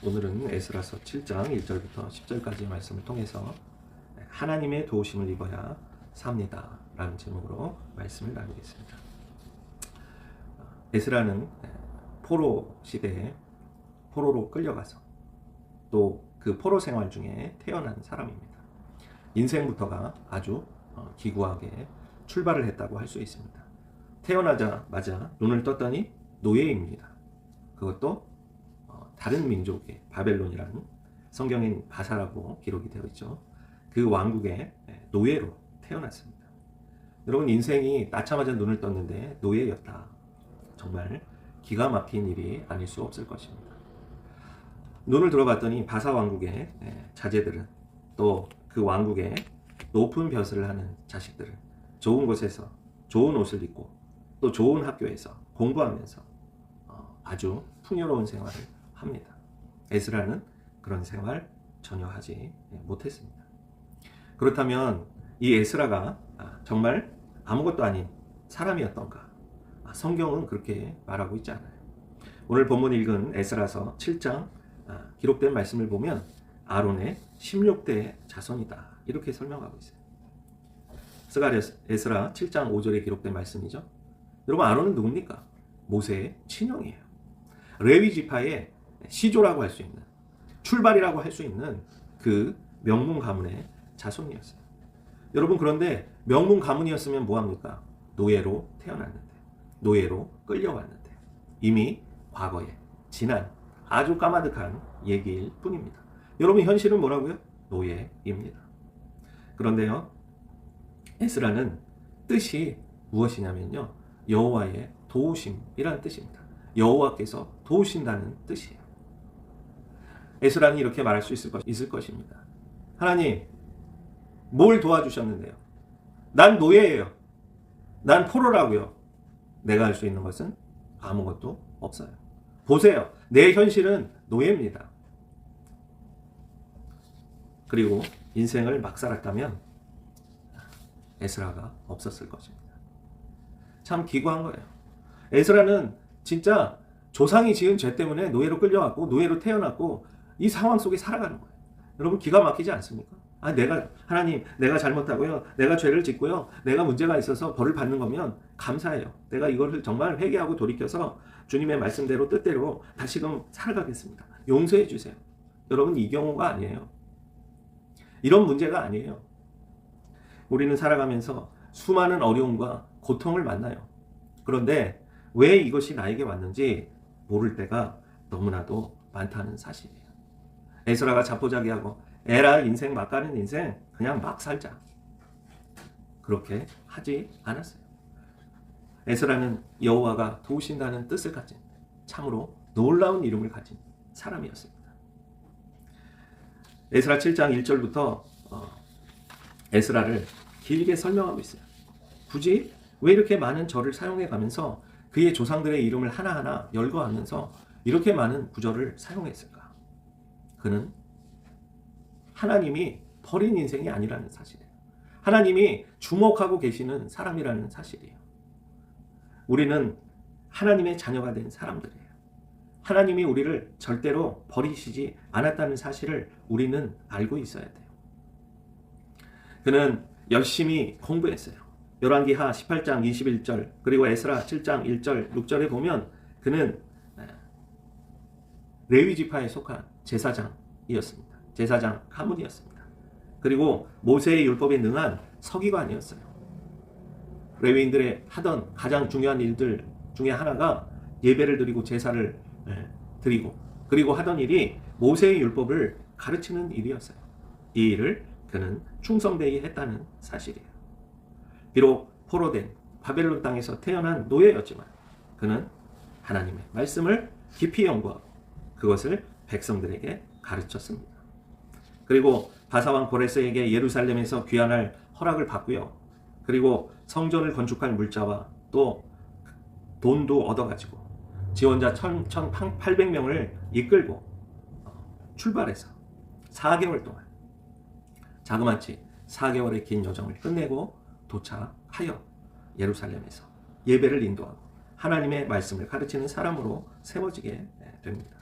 오늘은 에스라서 7장 1절부터 10절까지의 말씀을 통해서 하나님의 도우심을 입어야 삽니다 라는 제목으로 말씀을 나누겠습니다. 에스라는 포로 시대에 포로로 끌려가서 또 그 포로 생활 중에 태어난 사람입니다. 인생부터가 아주 기구하게 출발을 했다고 할 수 있습니다. 태어나자마자 눈을 떴더니 노예입니다. 그것도 다른 민족의 바벨론이라는 성경엔 바사라고 기록이 되어 있죠. 그 왕국의 노예로 태어났습니다. 여러분, 인생이 낳자마자 눈을 떴는데 노예였다. 정말 기가 막힌 일이 아닐 수 없을 것입니다. 눈을 들어봤더니 바사 왕국의 자제들은 또 그 왕국의 높은 벼슬을 하는 자식들은 좋은 곳에서 좋은 옷을 입고 또 좋은 학교에서 공부하면서 아주 풍요로운 생활을 합니다. 에스라는 그런 생활 전혀 하지 못했습니다. 그렇다면 이 에스라가 정말 아무것도 아닌 사람이었던가? 성경은 그렇게 말하고 있지 않아요. 오늘 본문 읽은 에스라서 7장 기록된 말씀을 보면 아론의 16대 자손이다 이렇게 설명하고 있어요. 에스라 7장 5절에 기록된 말씀이죠. 여러분, 아론은 누굽니까? 모세의 친형이에요. 레위 지파의 시조라고 할 수 있는, 출발이라고 할 수 있는 그 명문 가문의 자손이었어요. 여러분, 그런데 명문 가문이었으면 뭐합니까? 노예로 태어났는데, 노예로 끌려왔는데, 이미 과거에 지난 아주 까마득한 얘기일 뿐입니다. 여러분, 현실은 뭐라고요? 노예입니다. 그런데요, 에스라는 뜻이 무엇이냐면요, 여호와의 도우심이라는 뜻입니다. 여호와께서 도우신다는 뜻이에요. 에스라는 이렇게 말할 수 있을 것입니다. 하나님, 뭘 도와주셨는데요? 난 노예예요. 난 포로라고요. 내가 할 수 있는 것은 아무것도 없어요. 보세요. 내 현실은 노예입니다. 그리고 인생을 막 살았다면 에스라가 없었을 것입니다. 참 기구한 거예요. 에스라는 진짜 조상이 지은 죄 때문에 노예로 끌려왔고 노예로 태어났고 이 상황 속에 살아가는 거예요. 여러분, 기가 막히지 않습니까? 하나님, 내가 잘못하고요, 내가 죄를 짓고요, 내가 문제가 있어서 벌을 받는 거면 감사해요. 내가 이거를 정말 회개하고 돌이켜서 주님의 말씀대로 뜻대로 다시금 살아가겠습니다. 용서해 주세요. 여러분, 이 경우가 아니에요. 이런 문제가 아니에요. 우리는 살아가면서 수많은 어려움과 고통을 만나요. 그런데 왜 이것이 나에게 왔는지 모를 때가 너무나도 많다는 사실이에요. 에스라가 자포자기하고 에라, 인생 막 가는 인생 그냥 막 살자, 그렇게 하지 않았어요. 에스라는 여호와가 도우신다는 뜻을 가진 참으로 놀라운 이름을 가진 사람이었습니다. 에스라 7장 1절부터 에스라를 길게 설명하고 있어요. 굳이 왜 이렇게 많은 절을 사용해 가면서 그의 조상들의 이름을 하나하나 열거하면서 이렇게 많은 구절을 사용했을까? 그는 하나님이 버린 인생이 아니라는 사실이에요. 하나님이 주목하고 계시는 사람이라는 사실이에요. 우리는 하나님의 자녀가 된 사람들이에요. 하나님이 우리를 절대로 버리시지 않았다는 사실을 우리는 알고 있어야 돼요. 그는 열심히 공부했어요. 열왕기하 18장 21절 그리고 에스라 7장 1절 6절에 보면 그는 레위 지파에 속한 제사장이었습니다. 제사장 가문이었습니다. 그리고 모세의 율법에 능한 서기관이었어요. 레위인들의 하던 가장 중요한 일들 중에 하나가 예배를 드리고 제사를 드리고, 그리고 하던 일이 모세의 율법을 가르치는 일이었어요. 이 일을 그는 충성되게 했다는 사실이에요. 비록 포로된 바벨론 땅에서 태어난 노예였지만 그는 하나님의 말씀을 깊이 연구하고 그것을 백성들에게 가르쳤습니다. 그리고 바사왕 고레스에게 예루살렘에서 귀환할 허락을 받고요. 그리고 성전을 건축할 물자와 또 돈도 얻어가지고 지원자 1,800명을 이끌고 출발해서 4개월 동안 자그마치 4개월의 긴 여정을 끝내고 도착하여 예루살렘에서 예배를 인도하고 하나님의 말씀을 가르치는 사람으로 세워지게 됩니다.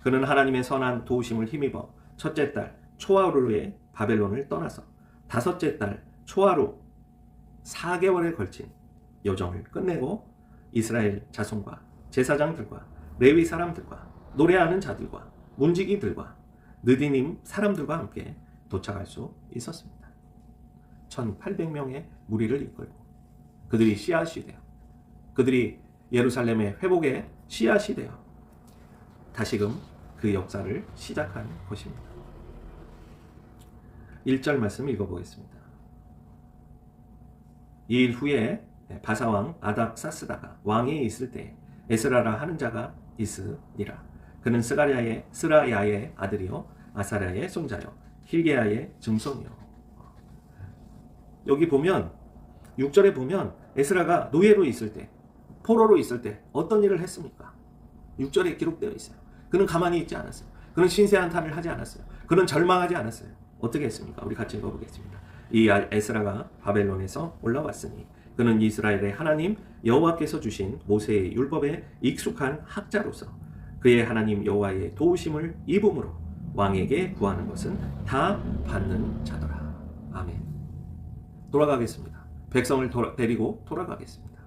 그는 하나님의 선한 도우심을 힘입어 첫째 달 초하루에 바벨론을 떠나서 다섯째 달 초하루 4개월에 걸친 여정을 끝내고 이스라엘 자손과 제사장들과 레위 사람들과 노래하는 자들과 문지기들과 느디님 사람들과 함께 도착할 수 있었습니다. 1800명의 무리를 이끌고 그들이 씨앗이 되어 그들이 예루살렘의 회복의 씨앗이 되어 다시금 그 역사를 시작한 것입니다. 1절 말씀 읽어보겠습니다. 이 일 후에 바사왕 아닥사스다가 왕이 있을 때 에스라라 하는 자가 있으니라. 그는 스라야의 아들이요 아사랴의 손자요 힐게야의 증손이요. 여기 보면 6절에 보면 에스라가 노예로 있을 때 포로로 있을 때 어떤 일을 했습니까? 6절에 기록되어 있어요. 그는 가만히 있지 않았어요. 그는 신세한탄을 하지 않았어요. 그는 절망하지 않았어요. 어떻게 했습니까? 우리 같이 읽어보겠습니다. 이 에스라가 바벨론에서 올라왔으니 그는 이스라엘의 하나님 여호와께서 주신 모세의 율법에 익숙한 학자로서 그의 하나님 여호와의 도우심을 입음으로 왕에게 구하는 것은 다 받는 자더라. 아멘. 돌아가겠습니다. 백성을 데리고 돌아가겠습니다.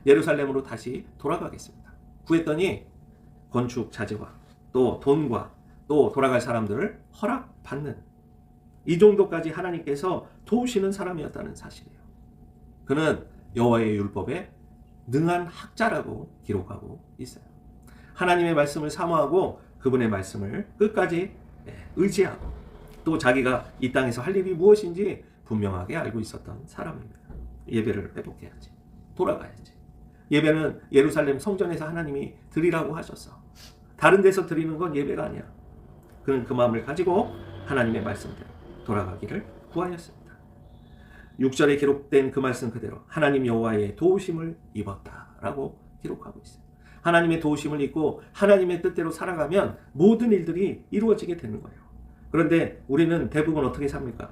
예루살렘으로 다시 돌아가겠습니다. 구했더니 건축 자재와 또 돈과 또 돌아갈 사람들을 허락받는 이 정도까지 하나님께서 도우시는 사람이었다는 사실이에요. 그는 여호와의 율법에 능한 학자라고 기록하고 있어요. 하나님의 말씀을 사모하고 그분의 말씀을 끝까지 의지하고 또 자기가 이 땅에서 할 일이 무엇인지 분명하게 알고 있었던 사람입니다. 예배를 회복해야지. 돌아가야지. 예배는 예루살렘 성전에서 하나님이 드리라고 하셨어. 다른 데서 드리는 건 예배가 아니야. 그는 그 마음을 가지고 하나님의 말씀대로 돌아가기를 구하였습니다. 6절에 기록된 그 말씀 그대로 하나님 여호와의 도우심을 입었다라고 기록하고 있어요. 하나님의 도우심을 입고 하나님의 뜻대로 살아가면 모든 일들이 이루어지게 되는 거예요. 그런데 우리는 대부분 어떻게 삽니까?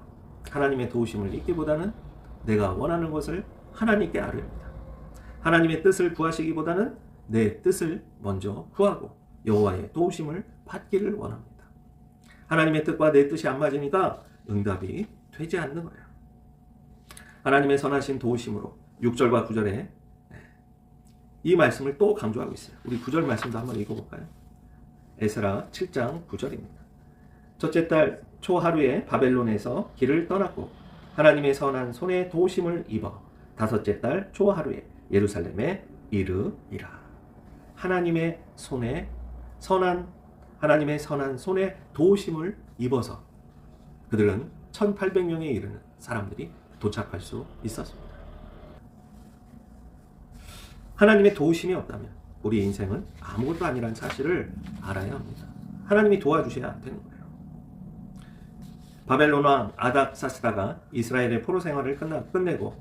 하나님의 도우심을 입기보다는 내가 원하는 것을 하나님께 아뢰옵니다. 하나님의 뜻을 구하시기보다는 내 뜻을 먼저 구하고 여호와의 도우심을 받기를 원합니다. 하나님의 뜻과 내 뜻이 안 맞으니까 응답이 되지 않는 거예요. 하나님의 선하신 도우심으로 6절과 9절에 이 말씀을 또 강조하고 있어요. 우리 9절 말씀도 한번 읽어볼까요? 에스라 7장 9절입니다. 첫째 달 초하루에 바벨론에서 길을 떠났고 하나님의 선한 손에 도우심을 입어 다섯째 달 초하루에 예루살렘에 이르니라. 하나님의 선한 손에 도우심을 입어서 그들은 1800명에 이르는 사람들이 도착할 수 있었습니다. 하나님의 도우심이 없다면 우리 인생은 아무것도 아니라는 사실을 알아야 합니다. 하나님이 도와주셔야 되는 거예요. 바벨론 왕 아닥사스다가 이스라엘의 포로 생활을 끝내고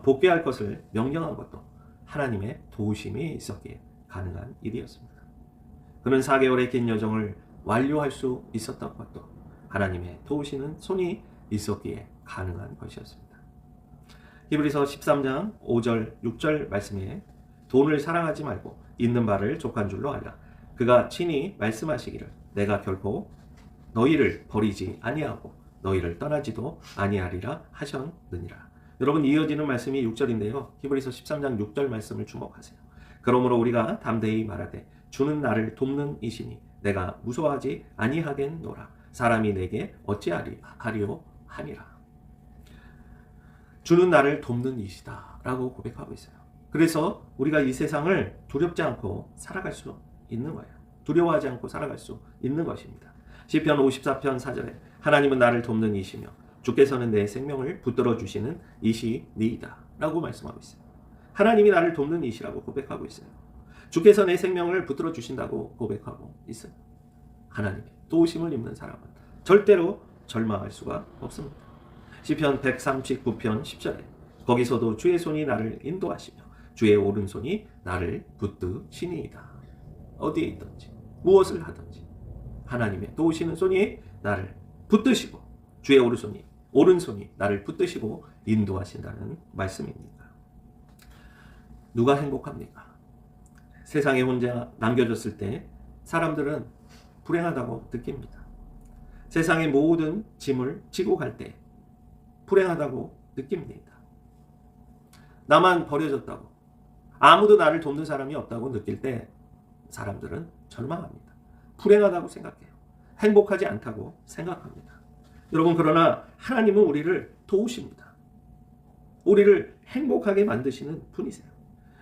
복귀할 것을 명령한 것도 하나님의 도우심이 있었기에 가능한 일이었습니다. 그는 4개월의 긴 여정을 완료할 수 있었던 것도 하나님의 도우시는 손이 있었기에 가능한 것이었습니다. 히브리서 13장 5절 6절 말씀에 돈을 사랑하지 말고 있는 바를 족한 줄로 알라. 그가 친히 말씀하시기를 내가 결코 너희를 버리지 아니하고 너희를 떠나지도 아니하리라 하셨느니라. 여러분, 이어지는 말씀이 6절인데요. 히브리서 13장 6절 말씀을 주목하세요. 그러므로 우리가 담대히 말하되 주는 나를 돕는 이시니 내가 무서워하지 아니하겠노라. 사람이 내게 어찌하리요 하니라. 주는 나를 돕는 이시다 라고 고백하고 있어요. 그래서 우리가 이 세상을 두렵지 않고 살아갈 수 있는 거예요. 두려워하지 않고 살아갈 수 있는 것입니다. 시편 54편 4절에 하나님은 나를 돕는 이시며 주께서는 내 생명을 붙들어 주시는 이시니이다 라고 말씀하고 있어요. 하나님이 나를 돕는 이시라고 고백하고 있어요. 주께서 내 생명을 붙들어 주신다고 고백하고 있어요. 하나님의 도우심을 입는 사람은 절대로 절망할 수가 없습니다. 시편 139편 10절에 거기서도 주의 손이 나를 인도하시며 주의 오른손이 나를 붙드시니이다. 어디에 있든지 무엇을 하든지 하나님의 도우시는 손이 나를 붙드시고 주의 오른손이 나를 붙드시고 인도하신다는 말씀입니다. 누가 행복합니까? 세상에 혼자 남겨졌을 때 사람들은 불행하다고 느낍니다. 세상의 모든 짐을 지고 갈 때 불행하다고 느낍니다. 나만 버려졌다고, 아무도 나를 돕는 사람이 없다고 느낄 때 사람들은 절망합니다. 불행하다고 생각해요. 행복하지 않다고 생각합니다. 여러분, 그러나 하나님은 우리를 도우십니다. 우리를 행복하게 만드시는 분이세요.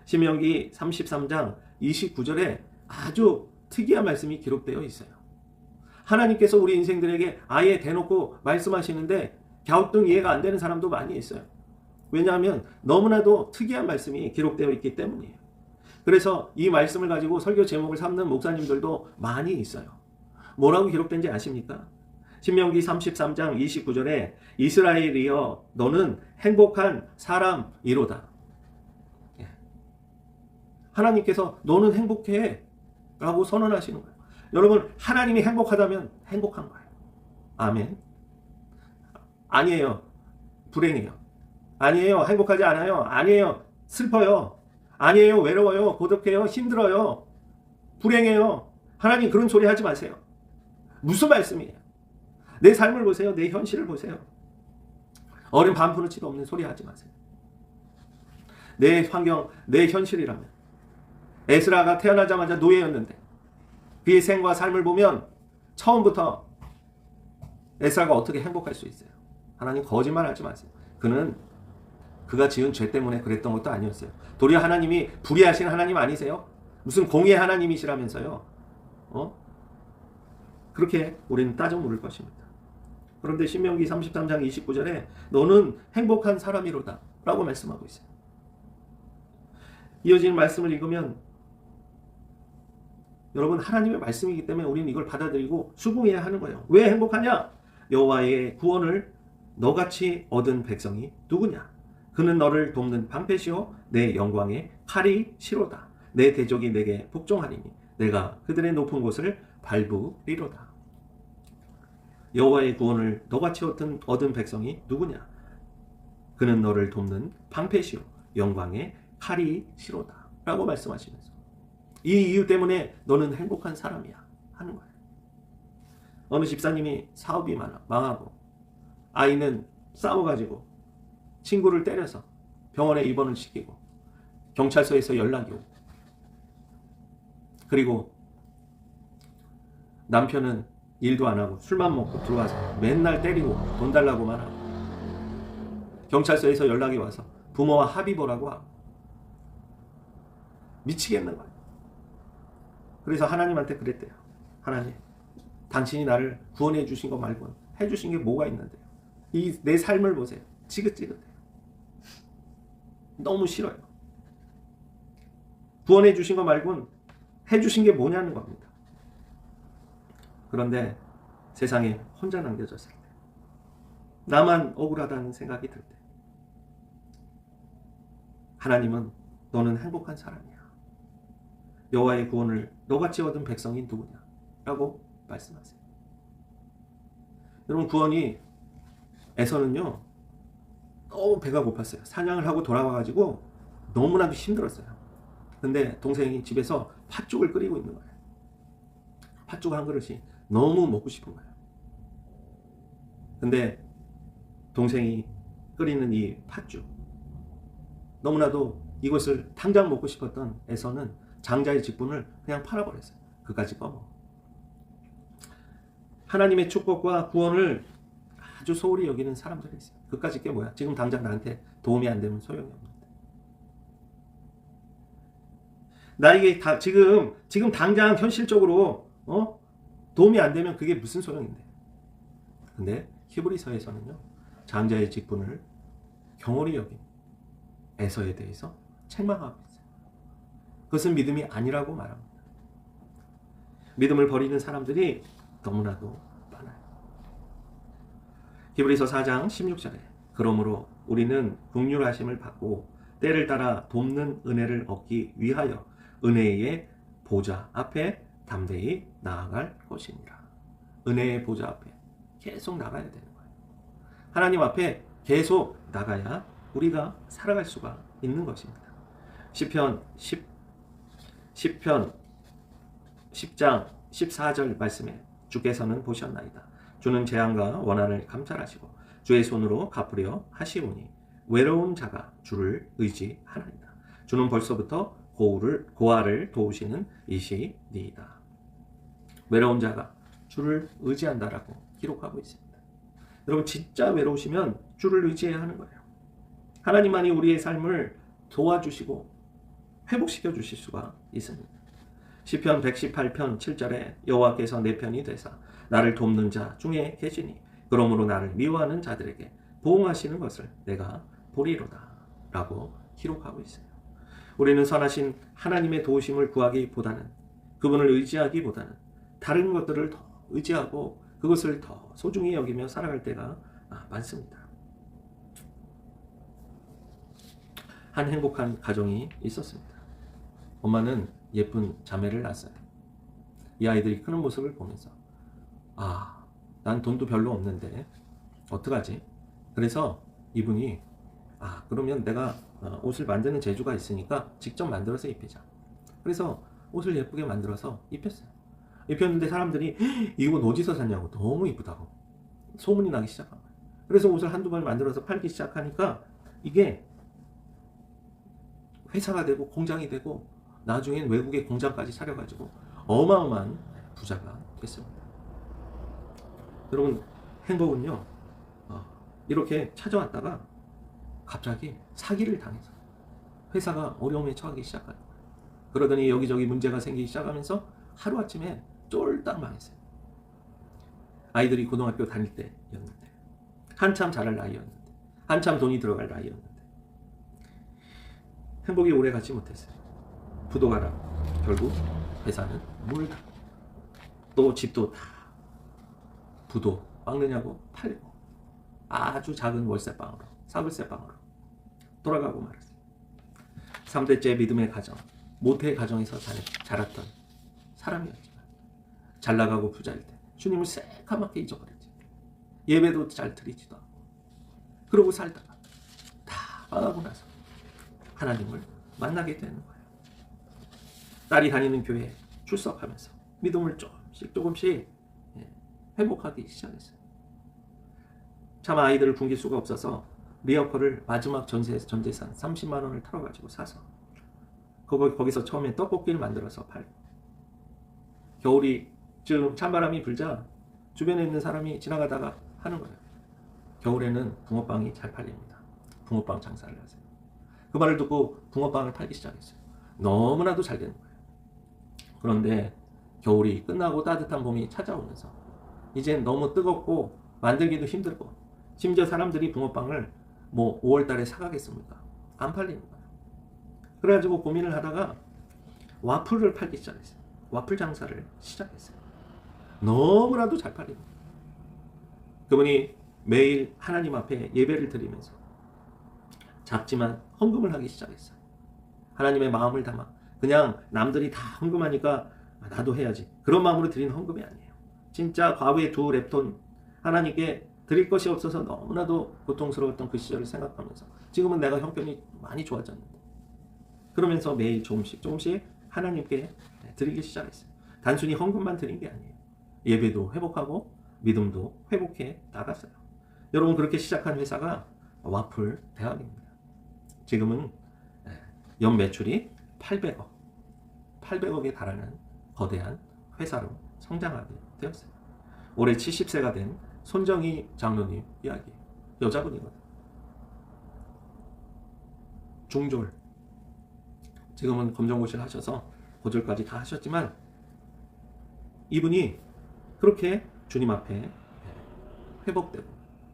신명기 33장 29절에 아주 특이한 말씀이 기록되어 있어요. 하나님께서 우리 인생들에게 아예 대놓고 말씀하시는데 갸우뚱 이해가 안 되는 사람도 많이 있어요. 왜냐하면 너무나도 특이한 말씀이 기록되어 있기 때문이에요. 그래서 이 말씀을 가지고 설교 제목을 삼는 목사님들도 많이 있어요. 뭐라고 기록된지 아십니까? 신명기 33장 29절에 이스라엘이여 너는 행복한 사람이로다. 하나님께서 너는 행복해 라고 선언하시는 거예요. 여러분, 하나님이 행복하다면 행복한 거예요. 아멘. 아니에요. 불행해요. 아니에요. 행복하지 않아요. 아니에요. 슬퍼요. 아니에요. 외로워요. 고독해요. 힘들어요. 불행해요. 하나님 그런 소리 하지 마세요. 무슨 말씀이에요? 내 삶을 보세요. 내 현실을 보세요. 어린 반푸르치도 없는 소리 하지 마세요. 내 환경, 내 현실이라면 에스라가 태어나자마자 노예였는데 그의 생과 삶을 보면 처음부터 에스라가 어떻게 행복할 수 있어요? 하나님 거짓말하지 마세요. 그가 지은 죄 때문에 그랬던 것도 아니었어요. 도리어 하나님이 불의하신 하나님 아니세요? 무슨 공의의 하나님이시라면서요. 그렇게 우리는 따져 물을 것입니다. 그런데 신명기 33장 29절에 너는 행복한 사람이로다 라고 말씀하고 있어요. 이어지는 말씀을 읽으면 여러분, 하나님의 말씀이기 때문에 우리는 이걸 받아들이고 수긍해야 하는 거예요. 왜 행복하냐? 여호와의 구원을 너같이 얻은 백성이 누구냐? 그는 너를 돕는 방패시오 내 영광의 칼이 시로다. 내 대적이 내게 복종하리니 내가 그들의 높은 곳을 밟으리로다. 여호와의 구원을 너같이 얻은 백성이 누구냐? 그는 너를 돕는 방패시오 영광의 칼이 시로다 라고 말씀하시면서 이 이유 때문에 너는 행복한 사람이야 하는 거예요. 어느 집사님이 사업이 망하고 아이는 싸워가지고 친구를 때려서 병원에 입원을 시키고 경찰서에서 연락이 오고 그리고 남편은 일도 안 하고 술만 먹고 들어와서 맨날 때리고 돈 달라고만 하고 경찰서에서 연락이 와서 부모와 합의 보라고 하고 미치겠는 거예요. 그래서 하나님한테 그랬대요. 하나님, 당신이 나를 구원해 주신 거 말고는 해주신 게 뭐가 있는데요? 이 내 삶을 보세요. 지긋지긋해요. 너무 싫어요. 구원해 주신 거 말고는 해주신 게 뭐냐는 겁니다. 그런데 세상에 혼자 남겨졌을 때, 나만 억울하다는 생각이 들 때, 하나님은 너는 행복한 사람이야. 여호와의 구원을 너같이 얻은 백성이 누구냐? 라고 말씀하세요. 여러분, 구원이 에서는요 너무 배가 고팠어요. 사냥을 하고 돌아와가지고 너무나도 힘들었어요. 근데 동생이 집에서 팥죽을 끓이고 있는 거예요. 팥죽 한 그릇이 너무 먹고 싶은 거예요. 근데 동생이 끓이는 이 팥죽, 너무나도 이것을 당장 먹고 싶었던 에서는 장자의 직분을 그냥 팔아버렸어요. 그까지 꺼먹어. 하나님의 축복과 구원을 아주 소홀히 여기는 사람들이 있어요. 그까짓 게 뭐야? 지금 당장 나한테 도움이 안 되면 소용이 없는데. 나에게 지금 당장 현실적으로 도움이 안 되면 그게 무슨 소용인데. 근데 히브리서에서는요, 장자의 직분을 경홀히 여긴 에서에 대해서 책망하고 있어요. 그것은 믿음이 아니라고 말합니다. 믿음을 버리는 사람들이 너무나도 많아요. 히브리서 4장 16절에 그러므로 우리는 긍휼하심을 받고 때를 따라 돕는 은혜를 얻기 위하여 은혜의 보좌 앞에 담대히 나아갈 것이니라. 은혜의 보좌 앞에 계속 나가야 되는 거예요. 하나님 앞에 계속 나가야 우리가 살아갈 수가 있는 것입니다. 시편 10장 14절 말씀에 주께서는 보셨나이다. 주는 재앙과 원한을 감찰하시고 주의 손으로 갚으려 하시오니 외로운 자가 주를 의지하나이다. 주는 벌써부터 고아를 도우시는 이시니이다. 외로운 자가 주를 의지한다라고 기록하고 있습니다. 여러분 진짜 외로우시면 주를 의지해야 하는 거예요. 하나님만이 우리의 삶을 도와주시고 회복시켜 주실 수가 있습니다. 시편 118편 7절에 여호와께서 내 편이 되사 나를 돕는 자 중에 계시니 그러므로 나를 미워하는 자들에게 보응하시는 것을 내가 보리로다 라고 기록하고 있어요. 우리는 선하신 하나님의 도우심을 구하기보다는, 그분을 의지하기보다는 다른 것들을 더 의지하고 그것을 더 소중히 여기며 살아갈 때가 많습니다. 한 행복한 가정이 있었습니다. 엄마는 예쁜 자매를 낳았어요. 이 아이들이 크는 모습을 보면서 난 돈도 별로 없는데 어떡하지? 그래서 이분이 그러면 내가 옷을 만드는 재주가 있으니까 직접 만들어서 입히자. 그래서 옷을 예쁘게 만들어서 입혔어요. 입혔는데 사람들이 이거 어디서 샀냐고 너무 이쁘다고 소문이 나기 시작한 거예요. 그래서 옷을 한두 번 만들어서 팔기 시작하니까 이게 회사가 되고 공장이 되고 나중엔 외국에 공장까지 차려가지고 어마어마한 부자가 됐습니다. 여러분 행복은요 이렇게 찾아왔다가 갑자기 사기를 당해서 회사가 어려움에 처하기 시작하는 거예요. 그러더니 여기저기 문제가 생기기 시작하면서 하루아침에 쫄딱 망했어요. 아이들이 고등학교 다닐 때였는데, 한참 자랄 나이였는데, 한참 돈이 들어갈 나이였는데 행복이 오래 가지 못했어요. 부도가 나고 결국 회사는 물다. 또 집도 다 부도 막느냐고 팔리고 아주 작은 월세방으로, 사불세방으로 돌아가고 말았어요. 3대째 믿음의 가정, 모태의 가정에서 자랐던 사람이었지만 잘 나가고 부자일 때 주님을 새까맣게 잊어버렸지. 예배도 잘 드리지도 않고 그러고 살다가 다 망하고 나서 하나님을 만나게 되는 거예요. 딸이 다니는 교회에 출석하면서 믿음을 조금씩 회복하기 시작했어요. 참 아이들을 굶길 수가 없어서 리어커를 마지막 전재산 30만 원을 털어가지고 사서 거기서 처음에 떡볶이를 만들어서 팔고, 겨울이 좀 찬바람이 불자 주변에 있는 사람이 지나가다가 하는 거예요. 겨울에는 붕어빵이 잘 팔립니다. 붕어빵 장사를 하세요. 그 말을 듣고 붕어빵을 팔기 시작했어요. 너무나도 잘 되는 거예요. 그런데 겨울이 끝나고 따뜻한 봄이 찾아오면서 이젠 너무 뜨겁고 만들기도 힘들고, 심지어 사람들이 붕어빵을 5월 달에 사가겠습니까? 안 팔리는 거예요. 그래가지고 고민을 하다가 와플을 팔기 시작했어요. 와플 장사를 시작했어요. 너무나도 잘 팔립니다. 그분이 매일 하나님 앞에 예배를 드리면서 작지만 헌금을 하기 시작했어요. 하나님의 마음을 담아, 그냥 남들이 다 헌금하니까 나도 해야지, 그런 마음으로 드리는 헌금이 아니에요. 진짜 과부의 2 랩돈 하나님께 드릴 것이 없어서 너무나도 고통스러웠던 그 시절을 생각하면서, 지금은 내가 형편이 많이 좋아졌는데 그러면서 매일 조금씩 하나님께 드리기 시작했어요. 단순히 헌금만 드린 게 아니에요. 예배도 회복하고 믿음도 회복해 나갔어요. 여러분, 그렇게 시작한 회사가 와플 대학입니다. 지금은 연 매출이 800억에 달하는 거대한 회사로 성장하게 되었어요. 올해 70세가 된 손정희 장로님 이야기, 여자분이거든요. 중졸, 지금은 검정고시를 하셔서 고졸까지 다 하셨지만 이분이 그렇게 주님 앞에 회복되고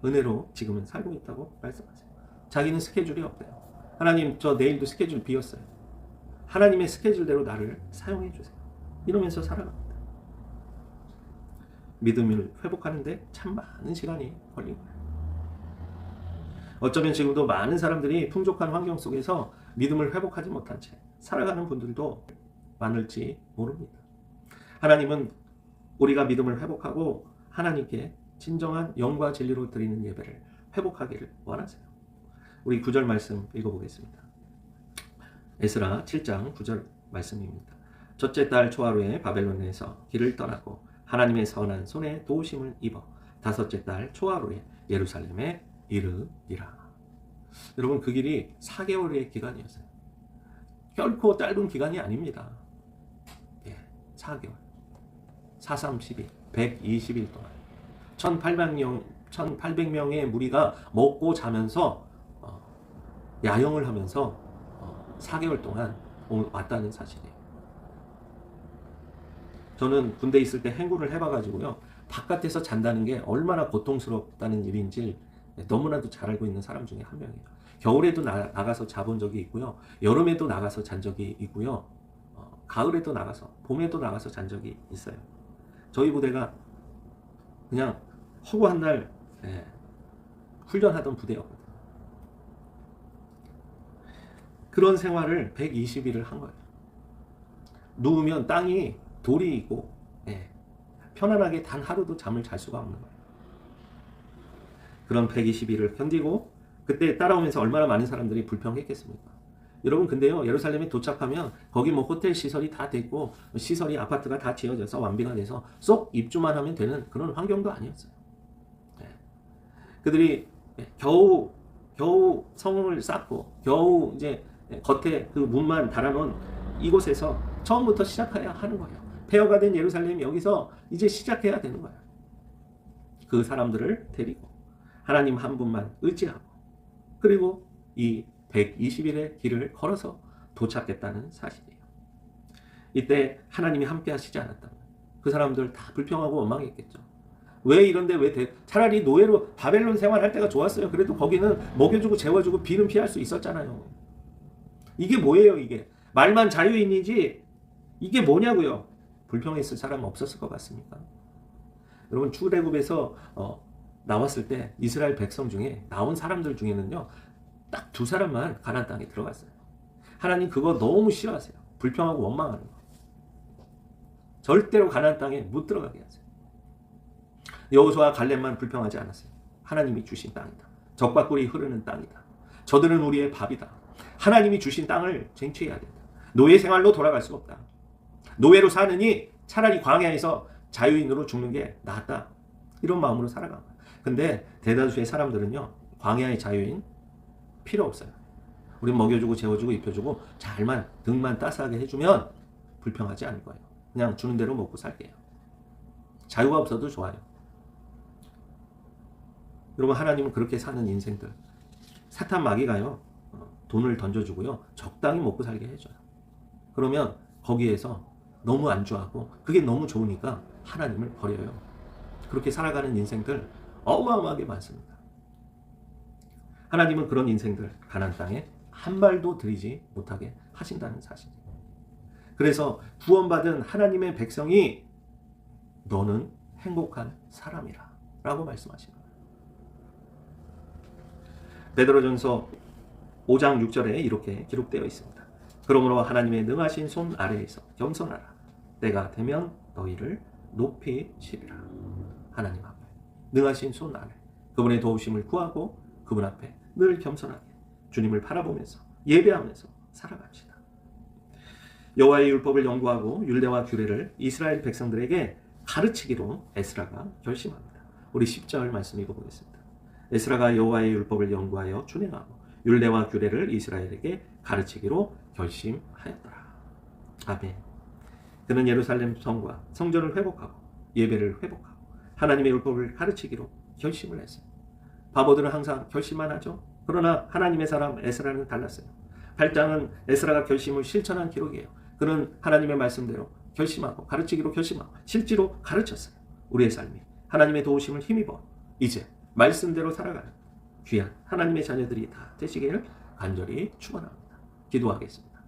은혜로 지금은 살고 있다고 말씀하세요. 자기는 스케줄이 없대요. 하나님, 저 내일도 스케줄 비었어요. 하나님의 스케줄대로 나를 사용해 주세요. 이러면서 살아갑니다. 믿음을 회복하는데 참 많은 시간이 걸린 거예요. 어쩌면 지금도 많은 사람들이 풍족한 환경 속에서 믿음을 회복하지 못한 채 살아가는 분들도 많을지 모릅니다. 하나님은 우리가 믿음을 회복하고 하나님께 진정한 영과 진리로 드리는 예배를 회복하기를 원하세요. 우리 9절 말씀 읽어보겠습니다. 에스라 7장 9절 말씀입니다. 첫째 달 초하루에 바벨론에서 길을 떠나고 하나님의 선한 손에 도우심을 입어 다섯째 달 초하루에 예루살렘에 이르니라. 여러분, 그 길이 4개월의 기간이었어요. 결코 짧은 기간이 아닙니다. 4개월. 4-3-12, 120일 동안 1800명의 무리가 먹고 자면서 야영을 하면서 4개월 동안 왔다는 사실이에요. 저는 군대 있을 때 행군을 해봐가지고요, 바깥에서 잔다는 게 얼마나 고통스럽다는 일인지 너무나도 잘 알고 있는 사람 중에 한 명이에요. 겨울에도 나가서 자본 적이 있고요, 여름에도 나가서 잔 적이 있고요, 가을에도 나가서, 봄에도 나가서 잔 적이 있어요. 저희 부대가 그냥 허구한 날 훈련하던 부대였거든요. 그런 생활을 120일을 한 거예요. 누우면 땅이 돌이 있고 편안하게 단 하루도 잠을 잘 수가 없는 거예요. 그런 120일을 견디고 그때 따라오면서 얼마나 많은 사람들이 불평했겠습니까? 여러분, 근데요, 예루살렘에 도착하면 거기 뭐 호텔 시설이 다 됐고 시설이, 아파트가 다 지어져서 완비가 돼서 쏙 입주만 하면 되는 그런 환경도 아니었어요. 그들이 겨우 성을 쌓고 겨우 이제 겉에 그 문만 달아놓은 이곳에서 처음부터 시작해야 하는 거예요. 폐허가 된 예루살렘이 여기서 이제 시작해야 되는 거예요. 그 사람들을 데리고 하나님 한 분만 의지하고, 그리고 이 120일의 길을 걸어서 도착했다는 사실이에요. 이때 하나님이 함께 하시지 않았다면 그 사람들 다 불평하고 원망했겠죠. 왜 이런데 차라리 노예로 바벨론 생활할 때가 좋았어요. 그래도 거기는 먹여주고 재워주고 비는 피할 수 있었잖아요. 이게 뭐예요, 이게? 말만 자유인이지 이게 뭐냐고요? 불평했을 사람 없었을 것 같습니까? 여러분, 출애굽에서 나왔을 때 이스라엘 백성 중에 나온 사람들 중에는요, 딱 2사람만 가나안 땅에 들어갔어요. 하나님 그거 너무 싫어하세요. 불평하고 원망하는 거. 절대로 가나안 땅에 못 들어가게 하세요. 여호수아와 갈렙만 불평하지 않았어요. 하나님이 주신 땅이다. 적과 꿀이 흐르는 땅이다. 저들은 우리의 밥이다. 하나님이 주신 땅을 쟁취해야 된다. 노예 생활로 돌아갈 수 없다. 노예로 사느니 차라리 광야에서 자유인으로 죽는 게 낫다. 이런 마음으로 살아간 거예요. 근데 대다수의 사람들은요, 광야의 자유인 필요 없어요. 우린 먹여주고 재워주고 입혀주고 잘만 등만 따스하게 해주면 불평하지 않을 거예요. 그냥 주는 대로 먹고 살게요. 자유가 없어도 좋아요. 여러분, 하나님은 그렇게 사는 인생들, 사탄 마귀가요, 돈을 던져주고요, 적당히 먹고 살게 해줘요. 그러면 거기에서 너무 안주하고 그게 너무 좋으니까 하나님을 버려요. 그렇게 살아가는 인생들 어마어마하게 많습니다. 하나님은 그런 인생들 가나안 땅에 한 발도 들이지 못하게 하신다는 사실이에요. 그래서 구원받은 하나님의 백성이 너는 행복한 사람이라 라고 말씀하시는 거예요. 베드로전서 5장 6절에 이렇게 기록되어 있습니다. 그러므로 하나님의 능하신 손 아래에서 겸손하라. 때가 되면 너희를 높이시리라. 하나님 앞에 능하신 손 아래 그분의 도우심을 구하고 그분 앞에 늘 겸손하게 주님을 바라보면서 예배하면서 살아갑시다. 여호와의 율법을 연구하고 율례와 규례를 이스라엘 백성들에게 가르치기로 에스라가 결심합니다. 우리 10절 말씀 읽어보겠습니다. 에스라가 여호와의 율법을 연구하여 준행하고 율례와 규례를 이스라엘에게 가르치기로 결심하였더라. 아멘. 그는 예루살렘 성과 성전을 회복하고 예배를 회복하고 하나님의 율법을 가르치기로 결심을 했어요. 바보들은 항상 결심만 하죠. 그러나 하나님의 사람 에스라는 달랐어요. 8장은 에스라가 결심을 실천한 기록이에요. 그는 하나님의 말씀대로 결심하고 가르치기로 결심하고 실제로 가르쳤어요. 우리의 삶이 하나님의 도우심을 힘입어 이제 말씀대로 살아가는 귀한 하나님의 자녀들이 다 되시기를 간절히 축원합니다. 기도하겠습니다.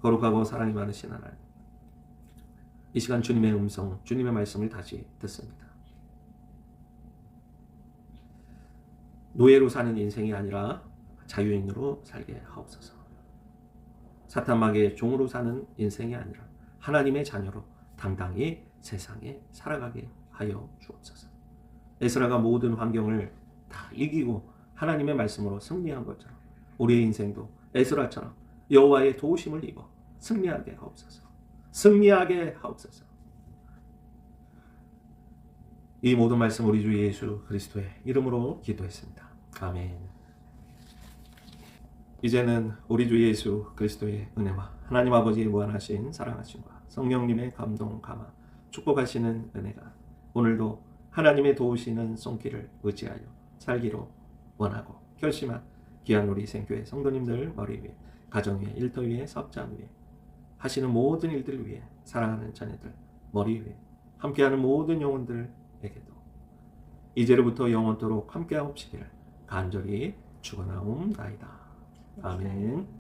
거룩하고 사랑이 많으신 하나님, 이 시간 주님의 음성, 주님의 말씀을 다시 듣습니다. 노예로 사는 인생이 아니라 자유인으로 살게 하옵소서. 사탄 마귀의 종으로 사는 인생이 아니라 하나님의 자녀로 당당히 세상에 살아가게 하여 주옵소서. 에스라가 모든 환경을 다 이기고 하나님의 말씀으로 승리한 것처럼 우리의 인생도 에스라처럼 여호와의 도우심을 입어 승리하게 하옵소서. 승리하게 하옵소서. 이 모든 말씀 우리 주 예수 그리스도의 이름으로 기도했습니다. 아멘. 이제는 우리 주 예수 그리스도의 은혜와 하나님 아버지의 무한하신 사랑하심과 성령님의 감동 감화 축복하시는 은혜가 오늘도 하나님의 도우시는 손길을 의지하여 살기로 원하고 결심한 귀한 우리 생교회 성도님들 머리 위에, 가정 위에, 일터 위에, 사업장 위에, 하시는 모든 일들 위에, 사랑하는 자녀들 머리 위에, 함께하는 모든 영혼들에게도 이제로부터 영원토록 함께하옵시기를 간절히 축원하옵나이다. 아멘.